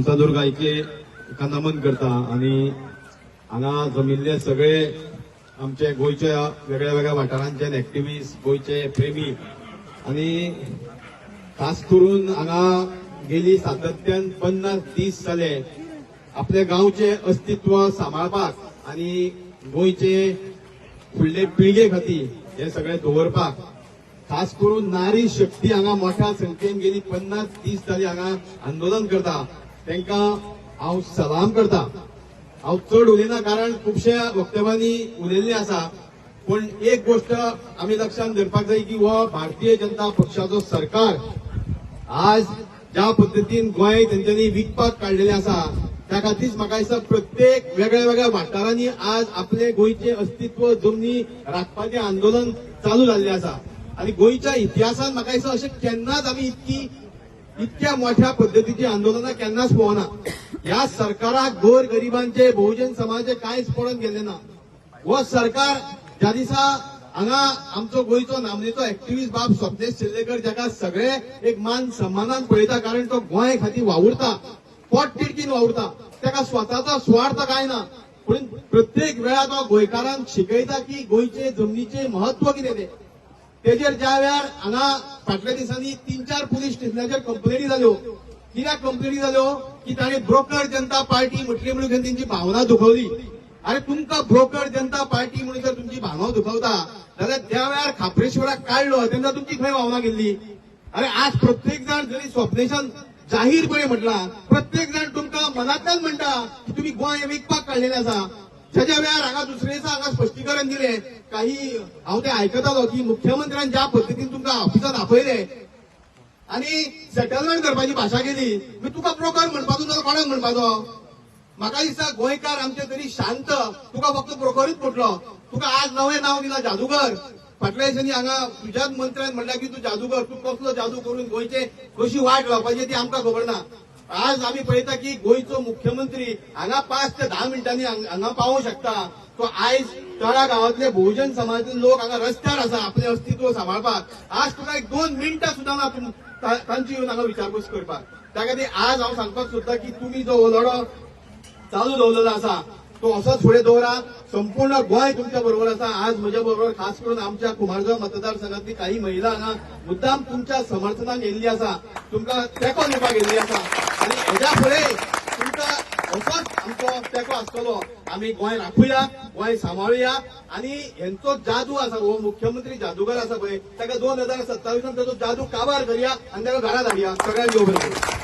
सिंधुदुर्ग इतले एका नमन करता आणि हांगा जमिल्ले सगळे आमचे गोयच्या वेगळ्या वेगळ्या वाठारांचे एक्टिव्हिस्ट गोयचे प्रेमी आणि खास करून हांगा गेली सातत्यान 50 दीस जाले आपल्या गांवचे अस्तित्व सांबाळपाक आणि गोयचे फुडले पिळगे खातीर हे सगळे दवरपाक खास करून नारी शक्ती हांगा मोठ्या संख्येन गेली 50 दीस जाली हांगा आंदोलन करता तांकां हांव सलाम करता। हांव चड उलयना कारण खुबश्या वक्तव्यांनी उलयल्लें आसा पण एक गोष्ट आमी लक्षांत दवरपाक जाय की हो भारतीय जनता पक्षाचो सरकार आज ज्या पद्दतीन गोंय तेंच्यांनी विकपाक काडलेलें आसा त्या खातीर म्हाका दिसता प्रत्येक वेगळ्या वेगळ्या वाठारांनी आज आपले गोंयचे अस्तित्व जमनी राखपाचें आंदोलन चालू जाल्लें आसा आणि गोंयच्या इतिहासान म्हाका दिसता अशें केन्नाच आमी इतक्या मोठ्या पद्धतीची आंदोलनां केन्नाच पळोवना। ह्या सरकाराक गोर गरिबांचे बहुजन समाजाचे कांयच पडून गेले ना। हो सरकार ज्या दिसा हांगा आमचो गोंयचो नामनेचो एक्टिव्हिस्ट बाब स्वप्नेश सिल्लेकर जाका सगळे एक मान सन्मानान पळयता कारण तो गोंय खातीर वावुरता पोट तिडकीन वावुरता ताका स्वताचो स्वार्थ काय ना पूण प्रत्येक वेळा तो गोंयकारांक शिकयता की गोंयचे जमनीचे महत्व कितें तें तेजेर ज्या वेळार हांगा फाटल्या दिसांनी 3-4 पुलीस स्टेशनाचेर कंप्लेनी जाल्यो कित्याक कंप्लेनी जाल्यो की ताणें ब्रोकर जनता पार्टी म्हटली म्हणून तेंची भावना दुखवली। अरे तुमकां ब्रोकर जनता पार्टी म्हणून जर तुमची भावना दुखवता जाल्यार त्या वेळार खापरेश्वराक काडलो तेन्ना तुमची खंय भावना गेल्ली। अरे आज प्रत्येक जण जरी स्वप्नेशान जाहीरपणे म्हटला प्रत्येक जण तुमकां मनांतल्यान म्हणटा की तुमी गोंय विकपाक काडलेलें आसा। त्याच्या वेळार हांगा दुसरे दिसा हांगा स्पश्टीकरण दिले काही हांव ते आयकतालो की मुख्यमंत्र्यान ज्या पद्दतीन तुमकां ऑफिसांत आपयले आणि सेटलमेंट करपाची भाशा केली तुका ब्रोकर म्हणपाचो जाल्यार कोणाक म्हणपाचो। म्हाका दिसता गोंयकार आमचे तरी शांत तुका फक्त ब्रोकरूच म्हटलो तुका आज नवें नांव दिला जादूगर। फाटल्या दिसांनी हांगा तुज्याच मंत्र्यान म्हणला की तूं जादूगर तूं कसलो जादू करून गोंयचे कशी वाट लावपाची ती आमकां खबर ना। आज आम्ही पळयता की गोंयचो मुख्यमंत्री हांगा 5 ते 10 मिनटांनी हांगा पावूंक शकता तो आयज तळा गांवांतले बहुजन समाजातले लोक हांगा रस्त्यार आसा आपले अस्तित्व सांबाळपाक। आज तुका एक 2 मिनटां सुद्दां ना तांची येवन हांगा विचारपूस करपाक। त्या खातीर आज हांव सांगपाक सोदतां की तुमी जो लढो चालू दवरलेलो आसा तो असोच फुडें दवरा। संपूर्ण गोंय तुमच्या बरोबर आसा। आज म्हज्या बरोबर खास करून आमच्या कुमारगांव मतदारसंघातली काही महिला हांगा मुद्दाम तुमच्या समर्थनाक येयल्ली आसा तुमकां तेंको दिवपाक येयल्ली आसा आणि हेच्या फुडें तुमकां असोच आमचो तेंको आसतलो। आमी गोंय राखुया गोंय सांबाळुया आणि हेंचो जादू आसा हो मुख्यमंत्री जादूगर आसा पळय ताका 2027 ताचो जादू काबार करया आणि ताका घरा धाडया सगळ्यांक येवं बरें।